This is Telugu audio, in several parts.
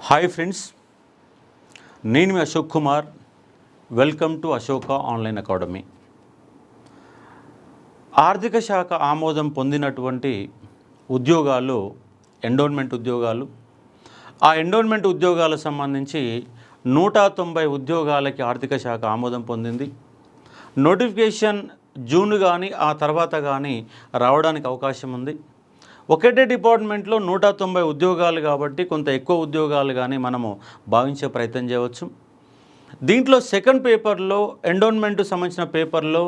హాయ్ ఫ్రెండ్స్, నేను మీ Ashok Kumar. Welcome to Ashoka online academy. ఆర్థిక శాఖ ఆమోదం పొందినటువంటి ఉద్యోగాలు ఎండోన్మెంట్ ఉద్యోగాలు. ఆ ఎండోన్మెంట్ ఉద్యోగాలకు సంబంధించి 190 ఉద్యోగాలకి ఆర్థిక శాఖ ఆమోదం పొందింది. నోటిఫికేషన్ జూన్ కానీ ఆ తర్వాత కానీ రావడానికి అవకాశం ఉంది. ఒకటే డిపార్ట్మెంట్లో 190 ఉద్యోగాలు కాబట్టి కొంత ఎక్కువ ఉద్యోగాలు కానీ మనము భావించే ప్రయత్నం చేయవచ్చు. దీంట్లో సెకండ్ పేపర్లో ఎండోన్మెంట్ సంబంధించిన పేపర్లో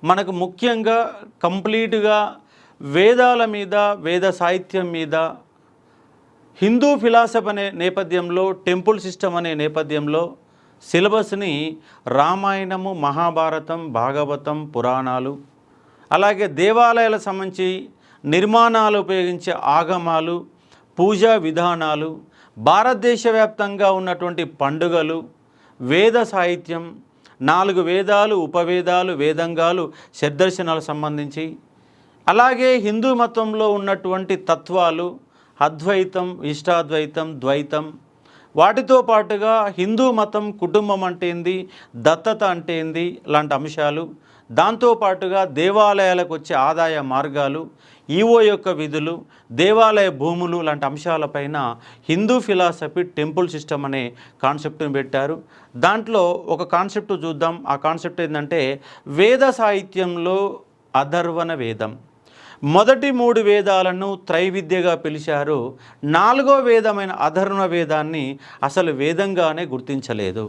మనకు ముఖ్యంగా కంప్లీట్గా వేదాల మీద, వేద సాహిత్యం మీద, హిందూ ఫిలాసఫీ అనే నేపథ్యంలో, టెంపుల్ సిస్టమ్ అనే నేపథ్యంలో సిలబస్ని రామాయణము, మహాభారతం, భాగవతం, పురాణాలు, అలాగే దేవాలయాలకు సంబంధించి నిర్మాణాలు ఉపయోగించే ఆగమాలు, పూజా విధానాలు, భారతదేశ వ్యాప్తంగా ఉన్నటువంటి పండుగలు, వేద సాహిత్యం, 4 వేదాలు, ఉపవేదాలు, వేదంగాలు, షడ్దర్శనాలకు సంబంధించి, అలాగే హిందూ మతంలో ఉన్నటువంటి తత్వాలు, అద్వైతం, ఇష్టాద్వైతం, ద్వైతం, వాటితో పాటుగా హిందూ మతం, కుటుంబం అంటే ఏంది, దత్తత అంటే ఏంది లాంటి అంశాలు, దాంతోపాటుగా దేవాలయాలకు వచ్చే ఆదాయ మార్గాలు, ఈవో యొక్క విధులు, దేవాలయ భూములు లాంటి అంశాలపైన హిందూ ఫిలాసఫీ, టెంపుల్ సిస్టమ్ అనే కాన్సెప్ట్ని పెట్టారు. దాంట్లో ఒక కాన్సెప్ట్ చూద్దాం. ఆ కాన్సెప్ట్ ఏంటంటే వేద సాహిత్యంలో అథర్వణ వేదం. మొదటి 3 వేదాలను త్రైవిద్యగా పిలిచారు. 4వ వేదమైన అథర్వణ వేదాన్ని అసలు వేదంగానే గుర్తించలేదు.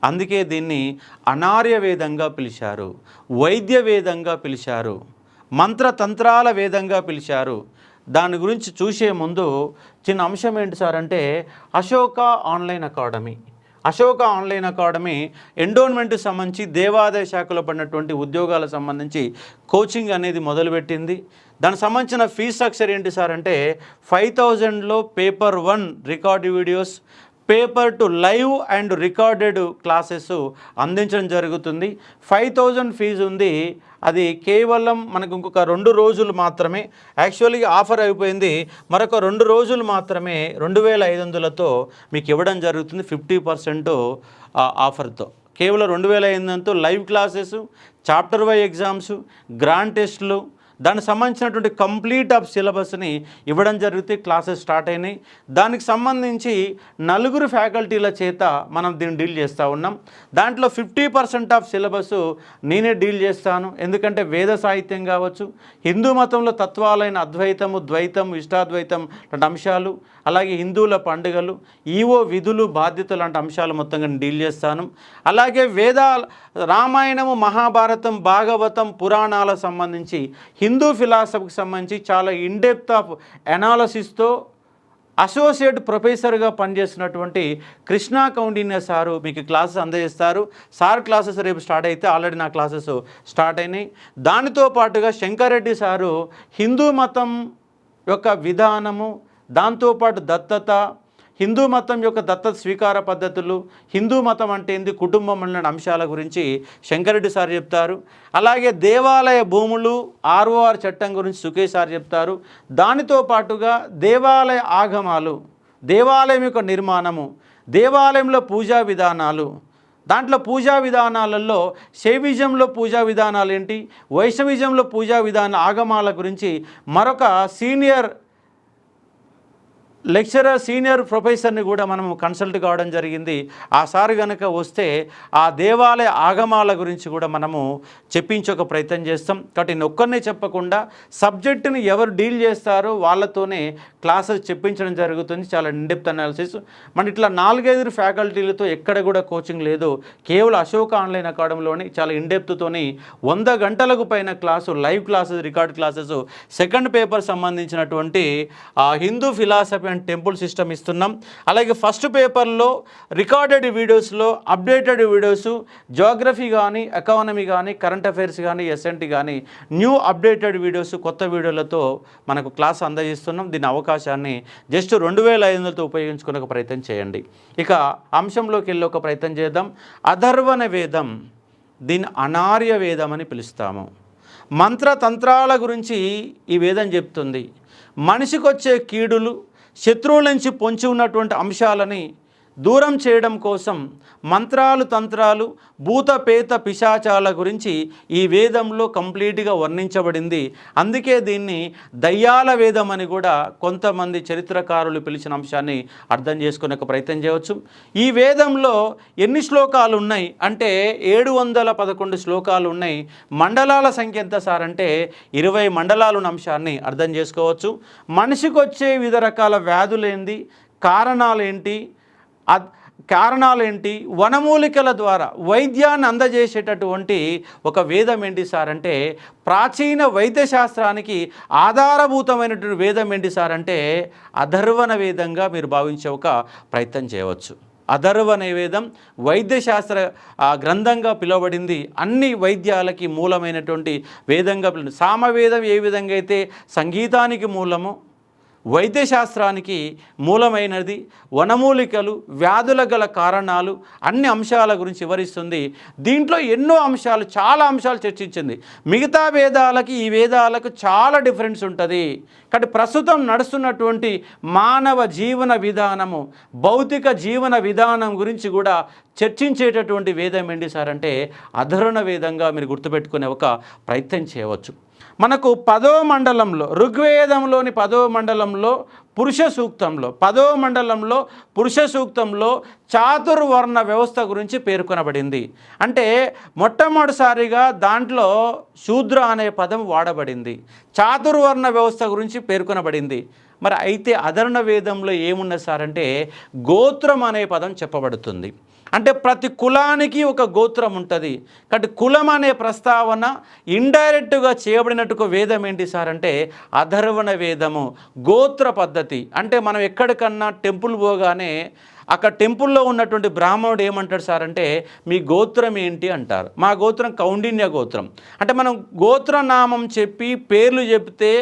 అందుకే దీన్ని అనార్య వేదంగా పిలిచారు, వైద్య వేదంగా పిలిచారు, మంత్రతంత్రాల వేదంగా పిలిచారు. దాని గురించి చూసే ముందు చిన్న అంశం ఏంటి సార్ అంటే Ashoka online academy. Ashoka online academy ఎండోన్మెంట్కి సంబంధించి దేవాదాయ శాఖలో పడినటువంటి ఉద్యోగాలకు సంబంధించి కోచింగ్ అనేది మొదలుపెట్టింది. దానికి సంబంధించిన ఫీజ్ స్ట్రక్చర్ ఏంటి సార్ అంటే 5000లో paper 1 record videos, paper 2 live and recorded classes అందించడం జరుగుతుంది. 5000 ఫీజు ఉంది. అది కేవలం మనకు ఇంకొక 2 రోజులు మాత్రమే. యాక్చువల్లీ ఆఫర్ అయిపోయింది. మరొక 2 రోజులు మాత్రమే 2500తో మీకు ఇవ్వడం జరుగుతుంది. 50% ఆఫర్తో కేవలం 2500తో live classes, chapter wise exams, grand టెస్టులు, దానికి సంబంధించినటువంటి కంప్లీట్ ఆఫ్ సిలబస్ని ఇవ్వడం జరుగుతుంది. క్లాసెస్ స్టార్ట్ అయినాయి. దానికి సంబంధించి 4 ఫ్యాకల్టీల చేత మనం దీన్ని డీల్ చేస్తూ ఉన్నాం. దాంట్లో 50% ఆఫ్ సిలబస్ నేనే డీల్ చేస్తాను. ఎందుకంటే వేద సాహిత్యం కావచ్చు, హిందూ మతంలో తత్వాలైన అద్వైతము, ద్వైతం, ఇష్టాద్వైతం లాంటి అంశాలు, అలాగే హిందువుల పండుగలు, ఈవో విధులు, బాధ్యతలు లాంటి అంశాలు మొత్తంగా డీల్ చేస్తాను. అలాగే రామాయణము, మహాభారతం, భాగవతం, పురాణాలకు సంబంధించి హిందూ ఫిలాసఫీకి సంబంధించి చాలా ఇన్డెప్త్ ఆఫ్ అనాలసిస్తో అసోసియేట్ ప్రొఫెసర్గా పనిచేస్తున్నటువంటి కృష్ణా కౌండిన్య సారు మీకు క్లాసెస్ అందజేస్తారు. సార్ క్లాసెస్ రేపు స్టార్ట్ అయితే ఆల్రెడీ నా క్లాసెస్ స్టార్ట్ అయినాయి. దానితో పాటుగా శంకరెడ్డి సారు హిందూ మతం యొక్క విధానము, దాంతోపాటు దత్తత, హిందూ మతం యొక్క దత్తత స్వీకార పద్ధతులు, హిందూ మతం అంటే ఏంది, కుటుంబం అనే అంశాల గురించి శంకరెడ్డి సార్ చెప్తారు. అలాగే దేవాలయ భూములు, ఆర్ఓఆర్ చట్టం గురించి సుకేష్ సార్ చెప్తారు. దానితో పాటుగా దేవాలయ ఆగమాలు, దేవాలయం యొక్క నిర్మాణము, దేవాలయంలో పూజా విధానాలు, దాంట్లో పూజా విధానాలలో శైవిజంలో పూజా విధానాలు ఏంటి, వైష్ణవిజంలో పూజా విధాన ఆగమాల గురించి మరొక సీనియర్ లెక్చరర్, సీనియర్ ప్రొఫెసర్ని కూడా మనము కన్సల్ట్ కావడం జరిగింది. ఆ సార్ కనుక వస్తే ఆ దేవాలయ ఆగమాల గురించి కూడా మనము చెప్పించే ప్రయత్నం చేస్తాం. కాబట్టి నేను ఒక్కరినే చెప్పకుండా సబ్జెక్టుని ఎవరు డీల్ చేస్తారో వాళ్ళతోనే క్లాసెస్ చెప్పించడం జరుగుతుంది. చాలా ఇన్డెప్త్ అనాలిసిస్. మన ఇట్లా 4-5 ఫ్యాకల్టీలతో ఎక్కడ కూడా కోచింగ్ లేదు. కేవలం అశోక ఆన్లైన్ అకాడమీలోని చాలా ఇన్డెప్త్తోని 100 గంటలకు పైన class, live classes, record classes, second paper సంబంధించినటువంటి Hindu philosophy and temple system ఇస్తున్నాం. అలాగే ఫస్ట్ పేపర్లో రికార్డెడ్ వీడియోస్లో అప్డేటెడ్ వీడియోస్, జియోగ్రఫీ కానీ, ఎకానమీ కానీ, కరెంట్ అఫైర్స్ కానీ, ఎస్ఎన్టీ కానీ న్యూ అప్డేటెడ్ వీడియోస్, కొత్త వీడియోలతో మనకు క్లాస్ అందజేస్తున్నాం. దీని అవకాశాన్ని జస్ట్ 2500తో ఉపయోగించుకునే ప్రయత్నం చేయండి. ఇక అంశంలోకి వెళ్ళి ఒక ప్రయత్నం చేద్దాం. అథర్వణ వేదం, దీన్ని అనార్య వేదం అని పిలుస్తాము. మంత్రతంత్రాల గురించి ఈ వేదం చెప్తుంది. మనిషికి వచ్చే కీడులు, శత్రువుల నుంచి పొంచి ఉన్నటువంటి అంశాలని దూరం చేయడం కోసం మంత్రాలు, తంత్రాలు, భూత పేత పిశాచాల గురించి ఈ వేదంలో కంప్లీట్గా వర్ణించబడింది. అందుకే దీన్ని దయ్యాల వేదం అని కూడా కొంతమంది చరిత్రకారులు పిలిచిన అంశాన్ని అర్థం చేసుకునే ప్రయత్నం చేయవచ్చు. ఈ వేదంలో ఎన్ని శ్లోకాలు ఉన్నాయి అంటే 711 శ్లోకాలు ఉన్నాయి. మండలాల సంఖ్య ఎంత సార్ అంటే 20 మండలాలు ఉన్న అంశాన్ని అర్థం చేసుకోవచ్చు. మనిషికి వచ్చే వివిధ రకాల వ్యాధులేంది, కారణాలేంటి, వనమూలికల ద్వారా వైద్యాన్ని అందజేసేటటువంటి ఒక వేదం ఏంటి సార్ అంటే, ప్రాచీన వైద్య శాస్త్రానికి ఆధారభూతమైనటువంటి వేదం ఏంటి సార్ అంటే అథర్వణ వేదంగా మీరు భావించే ఒక ప్రయత్నం చేయవచ్చు. అథర్వణ వేదం వైద్యశాస్త్ర గ్రంథంగా పిలువబడింది. అన్ని వైద్యాలకి మూలమైనటువంటి వేదంగా పిలువబడింది. సామవేదం ఏ విధంగా అయితే సంగీతానికి మూలమో, వైద్యశాస్త్రానికి మూలమైనది, వనమూలికలు, వ్యాధుల గల కారణాలు, అన్ని అంశాల గురించి వివరిస్తుంది. దీంట్లో ఎన్నో అంశాలు, చాలా అంశాలు చర్చించింది. మిగతా వేదాలకి ఈ వేదాలకు చాలా డిఫరెన్స్ ఉంటుంది. కాబట్టి ప్రస్తుతం నడుస్తున్నటువంటి మానవ జీవన విధానము, భౌతిక జీవన విధానం గురించి కూడా చర్చించేటటువంటి వేదం ఏంటి సార్ అంటే అథర్వణ వేదంగా మీరు గుర్తుపెట్టుకునే ఒక ప్రయత్నం చేయవచ్చు. మనకు 10వ మండలంలో, ఋగ్వేదంలోని 10వ మండలంలో పురుష సూక్తంలో, 10వ మండలంలో పురుష సూక్తంలో చాతుర్వర్ణ వ్యవస్థ గురించి పేర్కొనబడింది. అంటే మొట్టమొదటిసారిగా దాంట్లో శూద్ర అనే పదం వాడబడింది. చాతుర్వర్ణ వ్యవస్థ గురించి పేర్కొనబడింది. మరి అయితే అథర్వణ వేదంలో ఏమున్నది సార్ అంటే గోత్రం అనే పదం చెప్పబడుతుంది. అంటే ప్రతి కులానికి ఒక గోత్రం ఉంటుంది. కాబట్టి కులం అనే ప్రస్తావన ఇండైరెక్ట్గా చేయబడినట్టుగా వేదం ఏంటి సార్ అంటే అథర్వణ వేదము. గోత్ర పద్ధతి అంటే మనం ఎక్కడికన్నా టెంపుల్ పోగానే అక్కడ టెంపుల్లో ఉన్నటువంటి బ్రాహ్మణుడు ఏమంటాడు సార్ అంటే మీ గోత్రం ఏంటి అంటారు. మా గోత్రం కౌండిన్య గోత్రం. అంటే మనం గోత్రనామం చెప్పి పేర్లు చెప్తే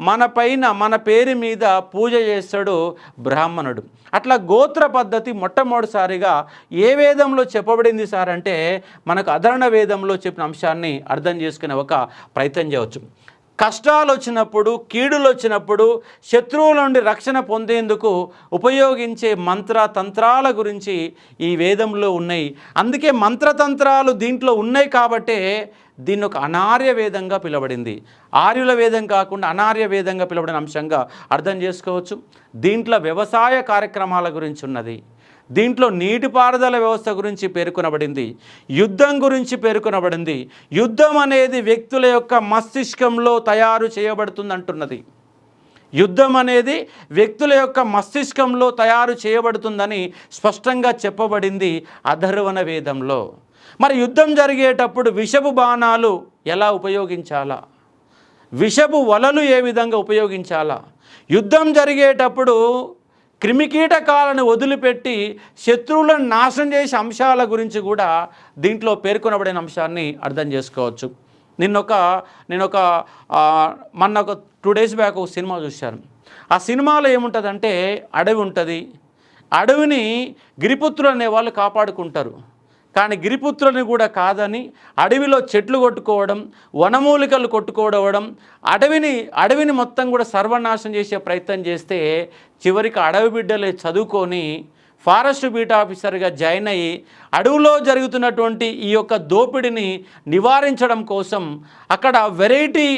మన పేరు మీద పూజ చేస్తాడు బ్రాహ్మణుడు. అట్లా గోత్ర పద్ధతి మొట్టమొదటిసారిగా ఏ వేదంలో చెప్పబడింది సార్ అంటే మనకు అథర్వణ వేదంలో చెప్పిన అంశాన్ని అర్థం చేసుకునే ఒక ప్రయత్నం చేయవచ్చు. కష్టాలు వచ్చినప్పుడు, కీడులు వచ్చినప్పుడు, శత్రువుల నుండి రక్షణ పొందేందుకు ఉపయోగించే తంత్రాల గురించి ఈ వేదంలో ఉన్నాయి. అందుకే మంత్రతంత్రాలు దీంట్లో ఉన్నాయి కాబట్టే దీన్ని ఒక అనార్య వేదంగా పిలువబడింది. ఆర్యుల వేదం కాకుండా అనార్య వేదంగా పిలువబడిన అంశంగా అర్థం చేసుకోవచ్చు. దీంట్లో వ్యవసాయ కార్యక్రమాల గురించి ఉన్నది. దీంట్లో నీటిపారుదల వ్యవస్థ గురించి పేర్కొనబడింది. యుద్ధం గురించి పేర్కొనబడింది. యుద్ధం అనేది వ్యక్తుల యొక్క మస్తిష్కంలో తయారు చేయబడుతుంది అంటున్నది. యుద్ధం అనేది వ్యక్తుల యొక్క మస్తిష్కంలో తయారు చేయబడుతుందని స్పష్టంగా చెప్పబడింది అథర్వణ వేదంలో. మరి యుద్ధం జరిగేటప్పుడు విషపు బాణాలు ఎలా ఉపయోగించాలా, విషపు వలలు ఏ విధంగా ఉపయోగించాలా, యుద్ధం జరిగేటప్పుడు క్రిమికీటకాలను వదిలిపెట్టి శత్రువులను నాశనం చేసే అంశాల గురించి కూడా దీంట్లో పేర్కొనబడిన అంశాన్ని అర్థం చేసుకోవచ్చు. మొన్న ఒక 2 days బ్యాక్ ఒక సినిమా చూశాను. ఆ సినిమాలో ఏముంటుందంటే అడవి ఉంటుంది. అడవిని గిరిపుత్రులు అనే వాళ్ళు కాపాడుకుంటారు. కానీ గిరిపుత్రులని కూడా కాదని అడవిలో చెట్లు కొట్టుకోవడం, వనమూలికలు కొట్టుకోవడం, అడవిని మొత్తం కూడా సర్వనాశనం చేసే ప్రయత్నం చేస్తే చివరికి అడవి బిడ్డలే చదువుకొని ఫారెస్ట్ బీట్ ఆఫీసర్గా జాయిన్ అయ్యి అడవిలో జరుగుతున్నటువంటి ఈ యొక్క దోపిడిని నివారించడం కోసం అక్కడ వెరైటీ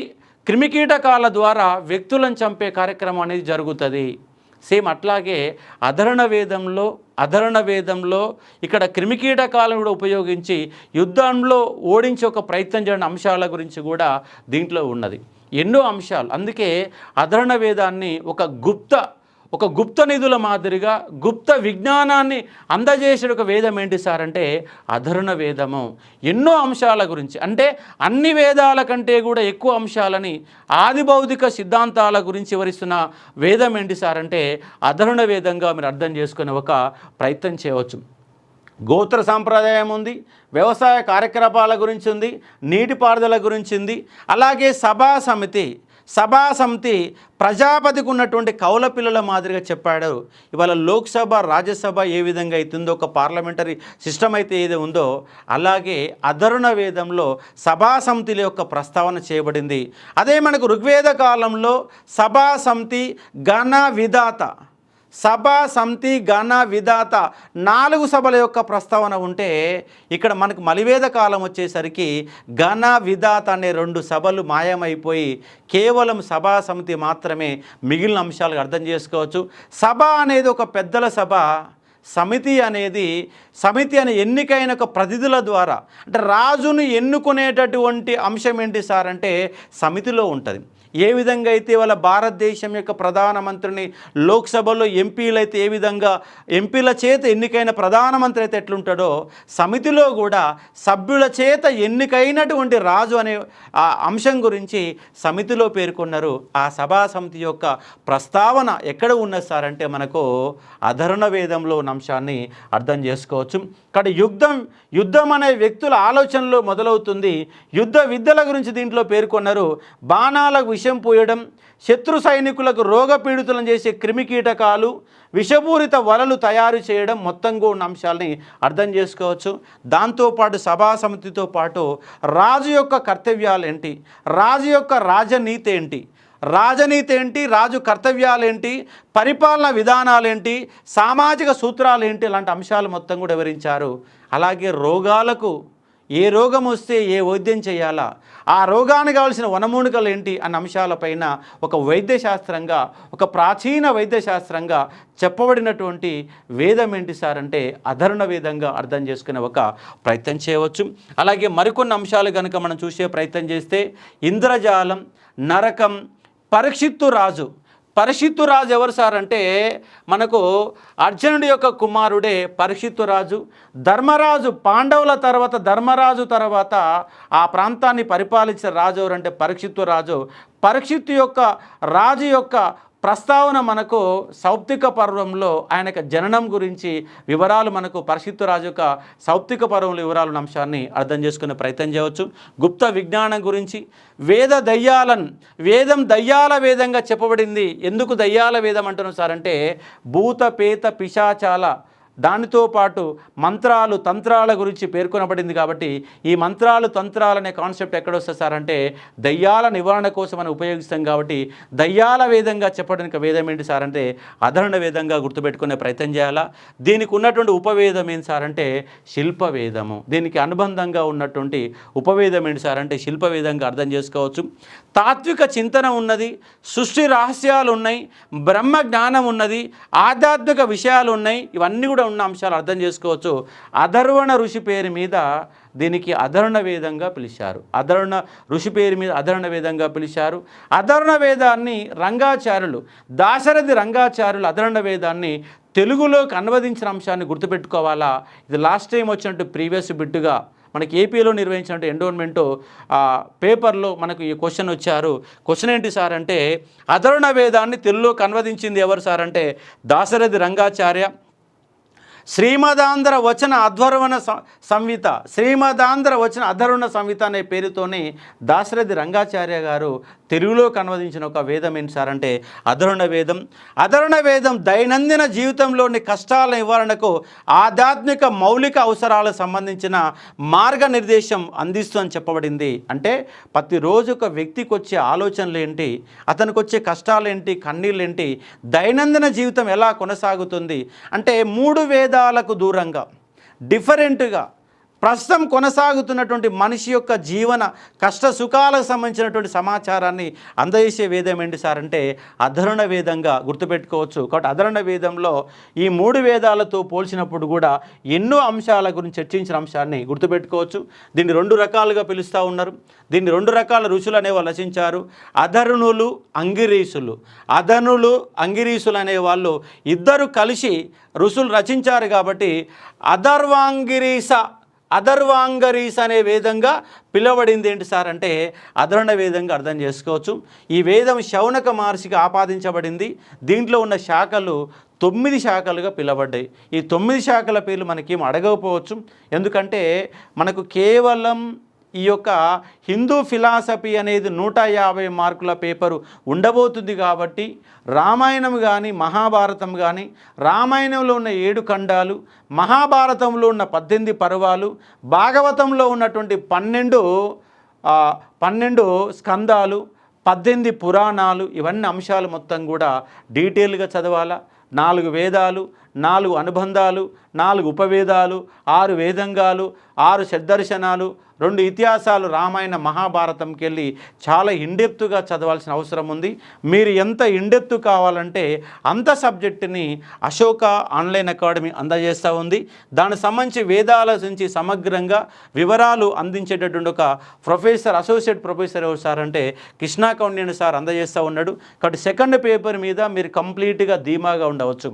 క్రిమికీటకాల ద్వారా వ్యక్తులను చంపే కార్యక్రమం అనేది జరుగుతుంది. సేమ్ అట్లాగే అథర్వణ వేదంలో ఇక్కడ క్రిమికీటకాలను కూడా ఉపయోగించి యుద్ధంలో ఓడించే ఒక ప్రయత్నం చేయడం అంశాల గురించి కూడా దీంట్లో ఉన్నది. ఎన్నో అంశాలు. అందుకే అథర్వణ వేదాన్ని ఒక గుప్త నిధుల మాదిరిగా గుప్త విజ్ఞానాన్ని అందజేసే ఒక వేదం ఏంటి సార్ అంటే అథర్వణ వేదము. ఎన్నో అంశాల గురించి, అంటే అన్ని వేదాల కంటే కూడా ఎక్కువ అంశాలని, ఆది భౌతిక సిద్ధాంతాల గురించి వివరిస్తున్న వేదం ఏంటి సార్ అంటే అథర్వణ వేదంగా మీరు అర్థం చేసుకునే ఒక ప్రయత్నం చేయవచ్చు. గోత్ర సాంప్రదాయం ఉంది, వ్యవసాయ కార్యకలాపాల గురించి ఉంది, నీటిపారుదల గురించి ఉంది. అలాగే సభా సమితి ప్రజాపతికి ఉన్నటువంటి కౌల పిల్లల మాదిరిగా చెప్పాడు. ఇవాళ లోక్సభ, రాజ్యసభ ఏ విధంగా అవుతుందో, ఒక పార్లమెంటరీ సిస్టమ్ అయితే ఏది ఉందో, అలాగే అథర్వణ వేదంలో సభా సమితిల యొక్క ప్రస్తావన చేయబడింది. అదే మనకు ఋగ్వేద కాలంలో సభా సమితి, గణ విధాత, సభ, సమితి, గణ, విధాత 4 సభల యొక్క ప్రస్తావన ఉంటే ఇక్కడ మనకు మలివేద కాలం వచ్చేసరికి గణ, విధాత అనే 2 సభలు మాయమైపోయి కేవలం సభా, సమితి మాత్రమే మిగిలిన అంశాలు అర్థం చేసుకోవచ్చు. సభ అనేది ఒక పెద్దల సభ, సమితి అనే ఎన్నికైన ఒక ప్రతినిధుల ద్వారా, అంటే రాజును ఎన్నుకునేటటువంటి అంశం ఏంటి సార్ అంటే సమితిలో ఉంటుంది. ఏ విధంగా అయితే వాళ్ళ భారతదేశం యొక్క ప్రధానమంత్రిని లోక్సభలో ఎంపీలైతే ఏ విధంగా ఎంపీల చేత ఎన్నికైన ప్రధానమంత్రి అయితే ఎట్లుంటాడో సమితిలో కూడా సభ్యుల చేత ఎన్నికైనటువంటి రాజు అనే ఆ అంశం గురించి సమితిలో పేర్కొన్నారు. ఆ సభా సమితి యొక్క ప్రస్తావన ఎక్కడ ఉన్నది సార్ అంటే మనకు అధర్వణ వేదంలో ఉన్న అంశాన్ని అర్థం చేసుకోవచ్చు. కానీ యుద్ధం అనే వ్యక్తుల ఆలోచనలో మొదలవుతుంది. యుద్ధ విద్యల గురించి దీంట్లో పేర్కొన్నారు. బాణాలకు విషం పోయడం, శత్రు సైనికులకు రోగపీడితులను చేసే క్రిమికీటకాలు, విషపూరిత వలలు తయారు చేయడం, మొత్తంగా ఉన్న అంశాలని అర్థం చేసుకోవచ్చు. దాంతోపాటు సభా సమితితో పాటు రాజు యొక్క కర్తవ్యాలు ఏంటి, రాజు యొక్క రాజనీతి ఏంటి, రాజు కర్తవ్యాలేంటి, పరిపాలన విధానాలేంటి, సామాజిక సూత్రాలు ఏంటి, ఇలాంటి అంశాలు మొత్తం కూడా వివరించారు. అలాగే రోగాలకు ఏ రోగం వస్తే ఏ వైద్యం చేయాలా, ఆ రోగానికి కావాల్సిన వనమూలికలు ఏంటి అన్న అంశాలపైన ఒక వైద్యశాస్త్రంగా, ఒక ప్రాచీన వైద్యశాస్త్రంగా చెప్పబడినటువంటి వేదం ఏంటి సార్ అంటే అధర్వణ వేదంగా అర్థం చేసుకునే ఒక ప్రయత్నం చేయవచ్చు. అలాగే మరికొన్ని అంశాలు కనుక మనం చూసే ప్రయత్నం చేస్తే ఇంద్రజాలం, నరకం, పరీక్షిత్తు రాజు ఎవరు సార్ అంటే మనకు అర్జునుడి యొక్క కుమారుడే పరీక్షిత్తు రాజు. ధర్మరాజు తర్వాత ఆ ప్రాంతాన్ని పరిపాలించిన రాజు ఎవరంటే పరీక్షిత్తు రాజు. పరీక్షిత్తు యొక్క రాజు యొక్క ప్రస్తావన మనకు సౌప్తిక పర్వంలో ఆయన యొక్క జననం గురించి వివరాలు మనకు పరీక్షిత్తు రాజు యొక్క సౌప్తిక పర్వంలో వివరాలు అంశాన్ని అర్థం చేసుకునే ప్రయత్నం చేయవచ్చు. గుప్త విజ్ఞానం గురించి వేదం దయ్యాల వేదంగా చెప్పబడింది. ఎందుకు దయ్యాల వేదం అంటున్నాం సార్ అంటే భూత, పేత, పిశాచాల దానితో పాటు మంత్రాలు, తంత్రాల గురించి పేర్కొనబడింది. కాబట్టి ఈ మంత్రాలు, తంత్రాలు అనే కాన్సెప్ట్ ఎక్కడొస్తుంది సార్ అంటే దయ్యాల నివారణ కోసం మనం ఉపయోగిస్తాం. కాబట్టి దయ్యాల వేదంగా చెప్పడానికి వేదం ఏంటి సార్ అంటే అధర్వణ వేదంగా గుర్తుపెట్టుకునే ప్రయత్నం చేయాలా. దీనికి ఉన్నటువంటి ఉపవేదం ఏంటి సార్ అంటే శిల్పవేదము. దీనికి అనుబంధంగా ఉన్నటువంటి ఉపవేదం ఏంటి సార్ అంటే శిల్పవేదంగా అర్థం చేసుకోవచ్చు. తాత్విక చింతన ఉన్నది, సృష్టి రహస్యాలు ఉన్నాయి, బ్రహ్మ జ్ఞానం ఉన్నది, ఆధ్యాత్మిక విషయాలు ఉన్నాయి. ఇవన్నీ కూడా ఉన్న అంశాలు అర్థం చేసుకోవచ్చు. అధర్వణ ఋషి పేరు మీద దీనికి అధర్వణ వేదంగా పిలిచారు. అధర్వణ ఋషి పేరు మీద అధర్వణ వేదంగా పిలిచారు. అధర్వణ వేదాన్ని దాశరథి రంగాచార్యులు అధర్వణ వేదాన్ని తెలుగులోకి అనువదించిన అంశాన్ని గుర్తుపెట్టుకోవాలా. ఇది లాస్ట్ టైం వచ్చినట్టు ప్రీవియస్ బిట్టుగా మనకి ఏపీలో నిర్వహించినట్టు ఎండోన్మెంట్ పేపర్లో మనకు ఈ క్వశ్చన్ వచ్చారు. క్వశ్చన్ ఏంటి సార్ అంటే అధర్వణ వేదాన్ని తెలుగులోకి అనువదించింది ఎవరు సార్ అంటే దాశరథి రంగాచార్య. శ్రీమదాంధ్ర వచన అధర్వణ సంహిత అనే పేరుతోనే దాశరథి రంగాచార్య గారు తెలుగులోకి అనువదించిన ఒక వేదం ఏంటి సార్ అంటే అధర్వణ వేదం దైనందిన జీవితంలోని కష్టాల నివారణకు ఆధ్యాత్మిక మౌలిక అవసరాలకు సంబంధించిన మార్గనిర్దేశం అందిస్తుందని చెప్పబడింది. అంటే ప్రతిరోజు ఒక వ్యక్తికి వచ్చే ఆలోచనలు ఏంటి, అతనికి వచ్చే కష్టాలేంటి, కన్నీళ్ళేంటి, దైనందిన జీవితం ఎలా కొనసాగుతుంది అంటే 3 వేదాలకు దూరంగా డిఫరెంట్గా ప్రస్తుతం కొనసాగుతున్నటువంటి మనిషి యొక్క జీవన కష్ట సుఖాలకు సంబంధించినటువంటి సమాచారాన్ని అందజేసే వేదం ఏంటి సార్ అంటే అధర్వణ వేదంగా గుర్తుపెట్టుకోవచ్చు. కాబట్టి అధర్వణ వేదంలో ఈ 3 వేదాలతో పోల్చినప్పుడు కూడా ఎన్నో అంశాల గురించి చర్చించిన అంశాన్ని గుర్తుపెట్టుకోవచ్చు. దీన్ని 2 రకాలుగా పిలుస్తూ ఉన్నారు. దీన్ని 2 రకాల ఋషులు అనేవాళ్ళు రచించారు. అధర్వణులు, అంగిరీసులు అనేవాళ్ళు ఇద్దరు కలిసి ఋషులు రచించారు. కాబట్టి అధర్వాంగరీస అనే వేదంగా పిలువబడింది ఏంటి సార్ అంటే అధర్వణ వేదంగా అర్థం చేసుకోవచ్చు. ఈ వేదం శౌనక మహర్షికి ఆపాదించబడింది. దీంట్లో ఉన్న శాఖలు 9 శాఖలుగా పిలువబడ్డాయి. ఈ 9 శాఖల పేర్లు మనకేం అడగకపోవచ్చు. ఎందుకంటే మనకు కేవలం ఈ యొక్క హిందూ ఫిలాసఫీ అనేది 150 మార్కుల పేపరు ఉండబోతుంది. కాబట్టి రామాయణం కానీ మహాభారతం కానీ, రామాయణంలో ఉన్న 7 ఖండాలు, మహాభారతంలో ఉన్న 18 పర్వాలు, భాగవతంలో ఉన్నటువంటి 12 స్కందాలు, 18 పురాణాలు, ఇవన్నీ అంశాలు మొత్తం కూడా డీటెయిల్గా చదవాలా. 4 వేదాలు, 4 అనుబంధాలు, 4 ఉపవేదాలు, 6 వేదంగాలు, 6 షడ్దర్శనాలు, 2 ఇతిహాసాలు రామాయణ మహాభారతంకి వెళ్ళి చాలా ఇండెప్త్గా చదవాల్సిన అవసరం ఉంది. మీరు ఎంత ఇండెప్త్ కావాలంటే అంత సబ్జెక్టుని అశోక ఆన్లైన్ అకాడమీ అందజేస్తూ ఉంది. దానికి సంబంధించి వేదాల నుంచి సమగ్రంగా వివరాలు అందించేటటువంటి ఒక ప్రొఫెసర్, అసోసియేట్ ప్రొఫెసర్ ఎవరు సార్ అంటే కృష్ణా కౌండిన్య సార్ అందజేస్తూ ఉన్నాడు. కాబట్టి సెకండ్ పేపర్ మీద మీరు కంప్లీట్గా ధీమాగా ఉండవచ్చు.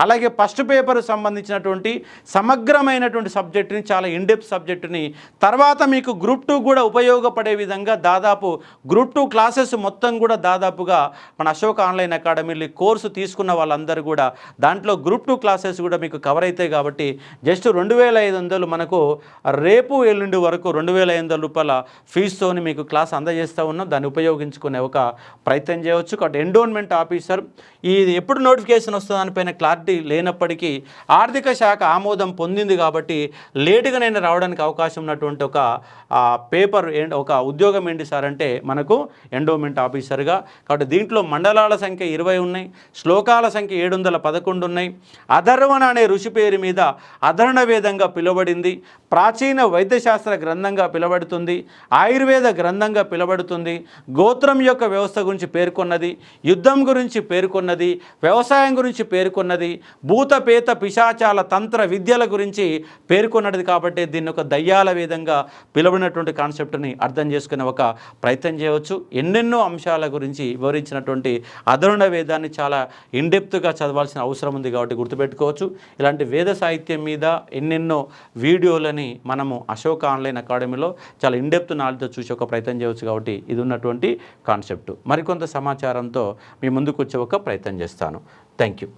అలాగే ఫస్ట్ పేపర్ సంబంధించినటువంటి సమగ్రమైనటువంటి సబ్జెక్టుని, చాలా ఇన్డెప్త్ సబ్జెక్టుని తర్వాత మీకు గ్రూప్ 2 కూడా ఉపయోగపడే విధంగా దాదాపు గ్రూప్ 2 క్లాసెస్ మొత్తం కూడా దాదాపుగా మన అశోక్ ఆన్లైన్ అకాడమీలో కోర్సు తీసుకున్న వాళ్ళందరూ కూడా దాంట్లో గ్రూప్ 2 క్లాసెస్ కూడా మీకు కవర్ అవుతాయి. కాబట్టి జస్ట్ 2500 మనకు రేపు ఎల్లుండి వరకు 2500 రూపాయల ఫీజుతోని మీకు క్లాస్ అందజేస్తూ ఉన్నాం. దాన్ని ఉపయోగించుకునే ఒక ప్రయత్నం చేయవచ్చు. కాబట్టి ఎండోన్మెంట్ ఆఫీసర్ ఇది ఎప్పుడు నోటిఫికేషన్ వస్తుంది దానిపైన క్లారిటీ లేనప్పటికీ ఆర్థిక శాఖ ఆమోదం పొందింది కాబట్టి లేటుగా నేను రావడానికి అవకాశం ఉన్నటువంటి ఒక పేపర్, ఒక ఉద్యోగం ఏంటి సార్ అంటే మనకు ఎండోమెంట్ ఆఫీసర్గా. కాబట్టి దీంట్లో మండలాల సంఖ్య 20 ఉన్నాయి, శ్లోకాల సంఖ్య 711 ఉన్నాయి. అధర్వణ అనే ఋషి పేరు మీద అధర్ణ వేదంగా పిలువబడింది. ప్రాచీన వైద్యశాస్త్ర గ్రంథంగా పిలువబడుతుంది, ఆయుర్వేద గ్రంథంగా పిలువబడుతుంది. గోత్రం యొక్క వ్యవస్థ గురించి పేర్కొన్నది, యుద్ధం గురించి పేర్కొన్నది, వ్యవసాయం గురించి పేర్కొన్నది, భూతపేత పిశాచాల తంత్ర విద్యల గురించి పేర్కొన్నది. కాబట్టి దీన్ని ఒక దయ్యాల వేదంగా పిలువబడినటువంటి కాన్సెప్ట్ని అర్థం చేసుకునే ఒక ప్రయత్నం చేయవచ్చు. ఎన్నెన్నో అంశాల గురించి వివరించినటువంటి అధర్ణ వేదాన్ని చాలా ఇన్డెప్త్గా చదవాల్సిన అవసరం ఉంది. కాబట్టి గుర్తుపెట్టుకోవచ్చు. ఇలాంటి వేద సాహిత్యం మీద ఎన్నెన్నో వీడియోలని మనము అశోక ఆన్లైన్ అకాడమీలో చాలా ఇన్డెప్త్ నాలెడ్జ్తో చూసే ఒక ప్రయత్నం చేయవచ్చు. కాబట్టి ఇది ఉన్నటువంటి కాన్సెప్ట్. మరికొంత సమాచారంతో మీ ముందుకు వచ్చే ఒక ప్రయత్నం చేస్తాను. Thank you.